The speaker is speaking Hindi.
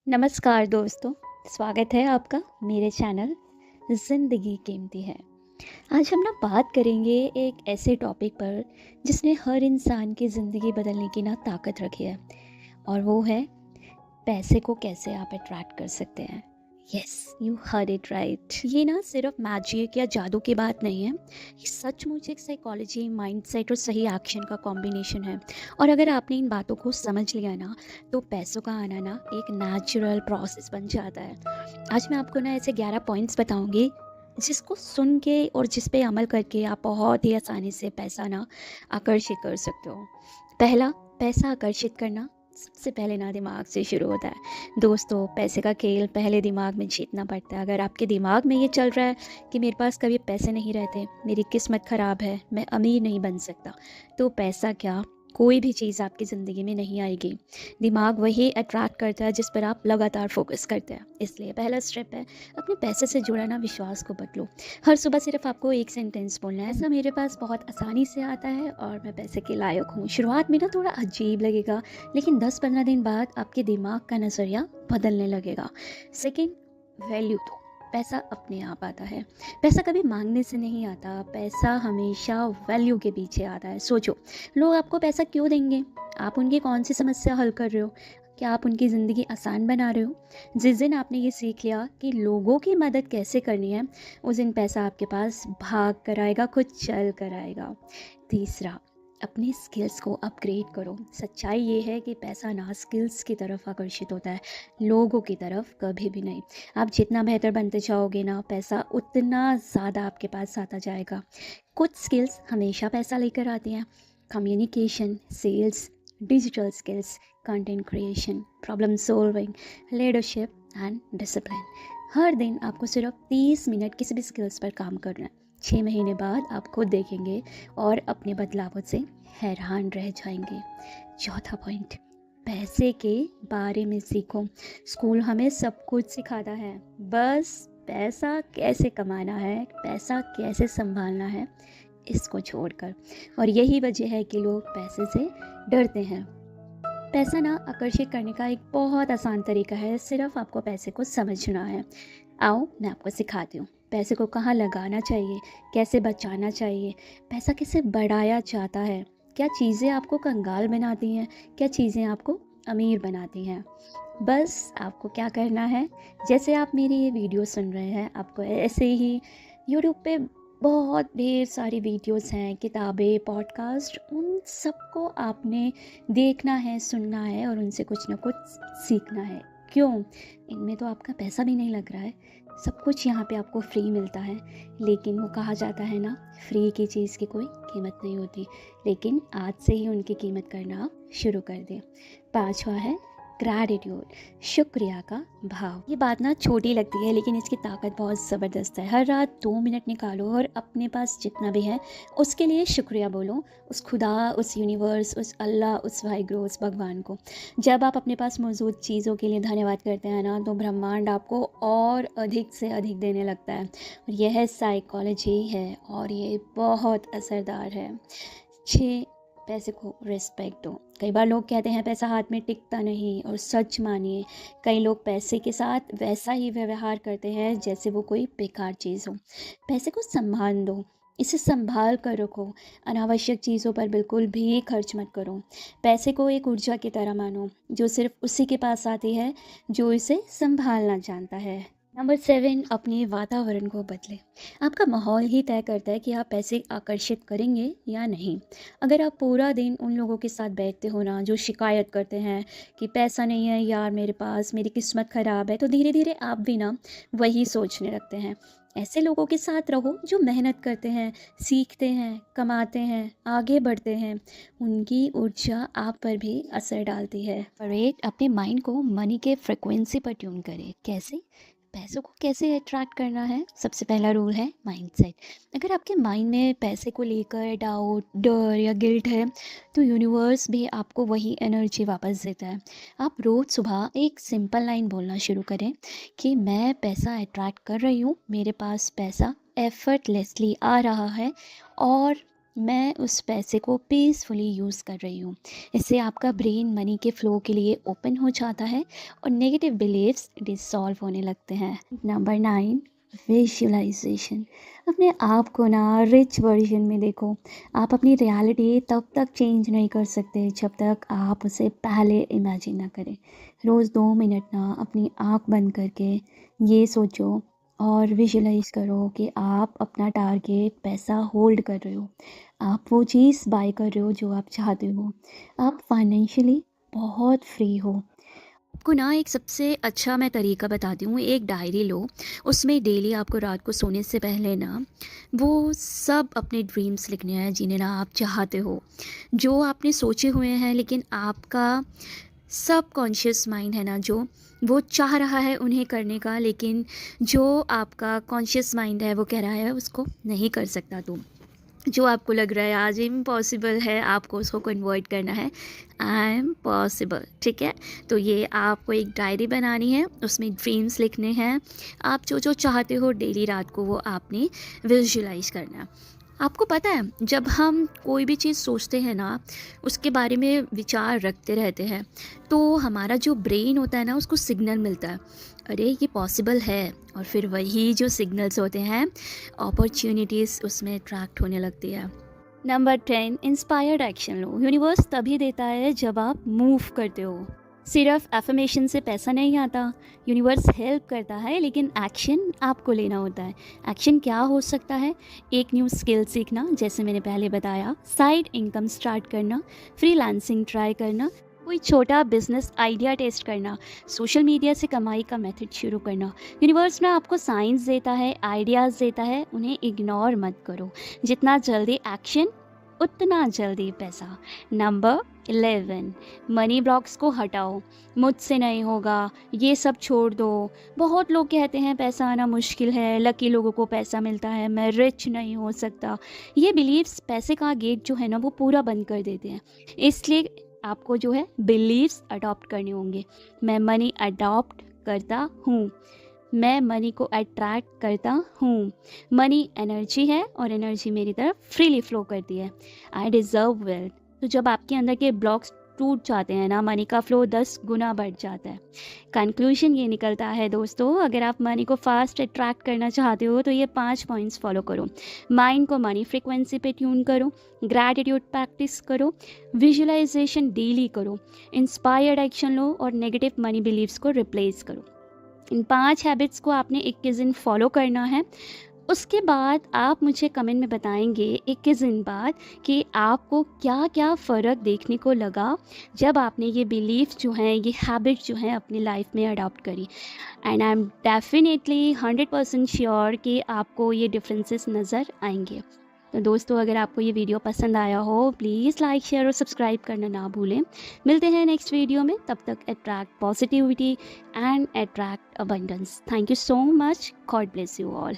नमस्कार दोस्तों, स्वागत है आपका मेरे चैनल ज़िंदगी कीमती है। आज हम ना बात करेंगे एक ऐसे टॉपिक पर जिसने हर इंसान की ज़िंदगी बदलने की ना ताकत रखी है और वो है पैसे को कैसे आप अट्रैक्ट कर सकते हैं। Yes, you heard it right. ये ना सिर्फ मैजिक या जादू की बात नहीं है, ये सचमुच एक साइकोलॉजी, माइंडसेट और सही एक्शन का कॉम्बिनेशन है। और अगर आपने इन बातों को समझ लिया ना, तो पैसों का आना ना एक नेचुरल प्रोसेस बन जाता है। आज मैं आपको ना ऐसे 11 पॉइंट्स बताऊंगी जिसको सुन के और जिस पे अमल करके आप बहुत ही आसानी से पैसा ना आकर्षित कर सकते हो। पहला, पैसा आकर्षित करना सबसे पहले ना दिमाग से शुरू होता है। दोस्तों, पैसे का खेल पहले दिमाग में जीतना पड़ता है। अगर आपके दिमाग में ये चल रहा है कि मेरे पास कभी पैसे नहीं रहते, मेरी किस्मत ख़राब है, मैं अमीर नहीं बन सकता, तो पैसा क्या, कोई भी चीज़ आपकी ज़िंदगी में नहीं आएगी। दिमाग वही अट्रैक्ट करता है जिस पर आप लगातार फोकस करते हैं। इसलिए पहला स्टेप है, अपने पैसे से जुड़ा ना विश्वास को बदलो। हर सुबह सिर्फ आपको एक सेंटेंस बोलना है, ऐसा मेरे पास बहुत आसानी से आता है और मैं पैसे के लायक हूँ। शुरुआत में ना थोड़ा अजीब लगेगा, लेकिन 10-15 दिन बाद आपके दिमाग का नज़रिया बदलने लगेगा। सेकंड, वैल्यू दो। पैसा अपने आप आता है। पैसा कभी मांगने से नहीं आता, पैसा हमेशा वैल्यू के पीछे आता है। सोचो, लोग आपको पैसा क्यों देंगे? आप उनकी कौन सी समस्या हल कर रहे हो? क्या आप उनकी ज़िंदगी आसान बना रहे हो? जिस दिन आपने ये सीख लिया कि लोगों की मदद कैसे करनी है, उस दिन पैसा आपके पास भाग कर आएगा, खुद चल कर आएगा। तीसरा, अपनी स्किल्स को अपग्रेड करो। सच्चाई ये है कि पैसा ना स्किल्स की तरफ आकर्षित होता है, लोगों की तरफ कभी भी नहीं। आप जितना बेहतर बनते जाओगे ना, पैसा उतना ज़्यादा आपके पास आता जाएगा। कुछ स्किल्स हमेशा पैसा लेकर आती हैं। Communication, sales, digital skills, content creation, problem solving, leadership and discipline. हर दिन आपको सिर्फ 30 मिनट किसी भी स्किल्स पर काम करना है। 6 महीने बाद आप खुद देखेंगे और अपने बदलावों से हैरान रह जाएंगे। चौथा पॉइंट, पैसे के बारे में सीखो। स्कूल हमें सब कुछ सिखाता है, बस पैसा कैसे कमाना है, पैसा कैसे संभालना है, इसको छोड़कर। और यही वजह है कि लोग पैसे से डरते हैं। पैसा ना आकर्षित करने का एक बहुत आसान तरीका है, सिर्फ आपको पैसे को समझना है। आओ मैं आपको सिखाती हूँ पैसे को कहाँ लगाना चाहिए, कैसे बचाना चाहिए, पैसा कैसे बढ़ाया जाता है, क्या चीज़ें आपको कंगाल बनाती हैं, क्या चीज़ें आपको अमीर बनाती हैं। बस आपको क्या करना है, जैसे आप मेरी ये वीडियो सुन रहे हैं, आपको ऐसे ही यूट्यूब पे बहुत ढेर सारी वीडियोस हैं, किताबें, पॉडकास्ट, उन सबको आपने देखना है, सुनना है और उनसे कुछ ना कुछ सीखना है। क्यों? इनमें तो आपका पैसा भी नहीं लग रहा है, सब कुछ यहाँ पे आपको फ्री मिलता है। लेकिन वो कहा जाता है ना, फ्री की चीज़ की कोई कीमत नहीं होती। लेकिन आज से ही उनकी कीमत करना आप शुरू कर दें। पांचवा है ग्रैटिट्यूड, शुक्रिया का भाव। ये बात ना छोटी लगती है, लेकिन इसकी ताकत बहुत ज़बरदस्त है। हर रात 2 मिनट निकालो और अपने पास जितना भी है उसके लिए शुक्रिया बोलो। उस खुदा, उस यूनिवर्स, उस अल्लाह, उस वाहिगुरु, उस भगवान को। जब आप अपने पास मौजूद चीज़ों के लिए धन्यवाद करते हैं ना, तो ब्रह्मांड आपको और अधिक से अधिक देने लगता है। और यह साइकोलॉजी है और ये बहुत असरदार है। 6, पैसे को रिस्पेक्ट दो। कई बार लोग कहते हैं पैसा हाथ में टिकता नहीं, और सच मानिए, कई लोग पैसे के साथ वैसा ही व्यवहार करते हैं जैसे वो कोई बेकार चीज़ हो। पैसे को संभाल दो, इसे संभाल कर रखो। अनावश्यक चीज़ों पर बिल्कुल भी खर्च मत करो। पैसे को एक ऊर्जा की तरह मानो, जो सिर्फ उसी के पास आती है जो इसे संभालना जानता है। नंबर 7, अपने वातावरण को बदलें। आपका माहौल ही तय करता है कि आप पैसे आकर्षित करेंगे या नहीं। अगर आप पूरा दिन उन लोगों के साथ बैठते हो ना, जो शिकायत करते हैं कि पैसा नहीं है यार मेरे पास, मेरी किस्मत ख़राब है, तो धीरे धीरे आप भी ना वही सोचने लगते हैं। ऐसे लोगों के साथ रहो जो मेहनत करते हैं, सीखते हैं, कमाते हैं, आगे बढ़ते हैं। उनकी ऊर्जा आप पर भी असर डालती है। और एक, अपने माइंड को मनी के फ्रिक्वेंसी पर ट्यून करें। कैसे? पैसों को कैसे अट्रैक्ट करना है? सबसे पहला रूल है माइंडसेट। अगर आपके माइंड में पैसे को लेकर डाउट, डर या गिल्ट है, तो यूनिवर्स भी आपको वही एनर्जी वापस देता है। आप रोज़ सुबह एक सिंपल लाइन बोलना शुरू करें कि मैं पैसा अट्रैक्ट कर रही हूँ, मेरे पास पैसा एफर्टलेसली आ रहा है, और मैं उस पैसे को पीसफुली यूज़ कर रही हूँ। इससे आपका ब्रेन मनी के फ्लो के लिए ओपन हो जाता है और नेगेटिव बिलीव्स डिसॉल्व होने लगते हैं। Number 9, visualisation. अपने आप को ना रिच वर्जन में देखो। आप अपनी रियलिटी तब तक चेंज नहीं कर सकते जब तक आप उसे पहले इमेजिन ना करें। रोज़ 2 मिनट ना अपनी आँख बंद करके ये सोचो और विजुलाइज करो कि आप अपना टारगेट पैसा होल्ड कर रहे हो। आप वो चीज़ बाय कर रहे हो जो आप चाहते हो। आप फाइनेंशियली बहुत फ्री हो। आपको ना एक सबसे अच्छा मैं तरीका बताती हूँ, एक डायरी लो। उसमें डेली आपको रात को सोने से पहले ना वो सब अपने ड्रीम्स लिखने हैं जिन्हें ना आप चाहते हो, जो आपने सोचे हुए हैं लेकिन आपका सब कॉन्शियस माइंड है ना जो वो चाह रहा है उन्हें करने का, लेकिन जो आपका कॉन्शियस माइंड है वो कह रहा है उसको नहीं कर सकता तुम। जो आपको लग रहा है आज इम्पॉसिबल है, आपको उसको कन्वर्ट करना है आई एम पॉसिबल। ठीक है, तो ये आपको एक डायरी बनानी है, उसमें ड्रीम्स लिखने हैं। आप जो जो चाहते हो डेली रात को वो आपने विजुलाइज करना है। आपको पता है जब हम कोई भी चीज़ सोचते हैं ना, उसके बारे में विचार रखते रहते हैं, तो हमारा जो ब्रेन होता है ना उसको सिग्नल मिलता है, अरे ये पॉसिबल है। और फिर वही जो सिग्नल्स होते हैं अपॉर्चुनिटीज़ उसमें अट्रैक्ट होने लगती है। नंबर 10, इंस्पायर्ड एक्शन लो। यूनिवर्स तभी देता है जब आप मूव करते हो। सिर्फ एफर्मेशन से पैसा नहीं आता। यूनिवर्स हेल्प करता है लेकिन एक्शन आपको लेना होता है। एक्शन क्या हो सकता है? एक न्यू स्किल सीखना, जैसे मैंने पहले बताया, साइड इनकम स्टार्ट करना, फ्रीलांसिंग ट्राई करना, कोई छोटा बिजनेस आइडिया टेस्ट करना, सोशल मीडिया से कमाई का मेथड शुरू करना। यूनिवर्स ना आपको साइंस देता है, आइडियाज़ देता है, उन्हें इग्नोर मत करो। जितना जल्दी एक्शन उतना जल्दी पैसा। नंबर 11, मनी ब्लॉक्स को हटाओ। मुझसे नहीं होगा, ये सब छोड़ दो। बहुत लोग कहते हैं पैसा आना मुश्किल है, लकी लोगों को पैसा मिलता है, मैं रिच नहीं हो सकता। ये बिलीव्स पैसे का गेट जो है ना वो पूरा बंद कर देते हैं। इसलिए आपको जो है बिलीव्स अडॉप्ट करने होंगे। मैं मनी अडॉप्ट करता हूँ, मैं मनी को अट्रैक्ट करता हूँ। मनी एनर्जी है और एनर्जी मेरी तरफ फ्रीली फ्लो करती है। I deserve wealth. तो जब आपके अंदर के ब्लॉक्स टूट जाते हैं ना, मनी का फ्लो 10 गुना बढ़ जाता है। कंक्लूजन ये निकलता है दोस्तों, अगर आप मनी को फास्ट अट्रैक्ट करना चाहते हो तो ये 5 पॉइंट्स फॉलो करो। माइंड को मनी फ्रिक्वेंसी पे ट्यून करो, ग्रैटिट्यूड प्रैक्टिस करो, विजुअलाइजेशन डेली करो, इंस्पायर्ड एक्शन लो और नेगेटिव मनी बिलीव्स को रिप्लेस करो। इन 5 हैबिट्स को आपने 21 दिन फॉलो करना है। उसके बाद आप मुझे कमेंट में बताएंगे 21 दिन बाद कि आपको क्या क्या फ़र्क देखने को लगा जब आपने ये बिलीफ जो हैं, ये हैबिट जो हैं अपनी लाइफ में अडॉप्ट करी। And I am definitely 100% sure कि आपको ये डिफरेंसेस नज़र आएंगे। तो दोस्तों, अगर आपको ये वीडियो पसंद आया हो प्लीज़ लाइक शेयर और सब्सक्राइब करना ना भूलें। मिलते हैं नेक्स्ट वीडियो में, तब तक attract positivity and attract abundance. Thank you so much. God bless you all.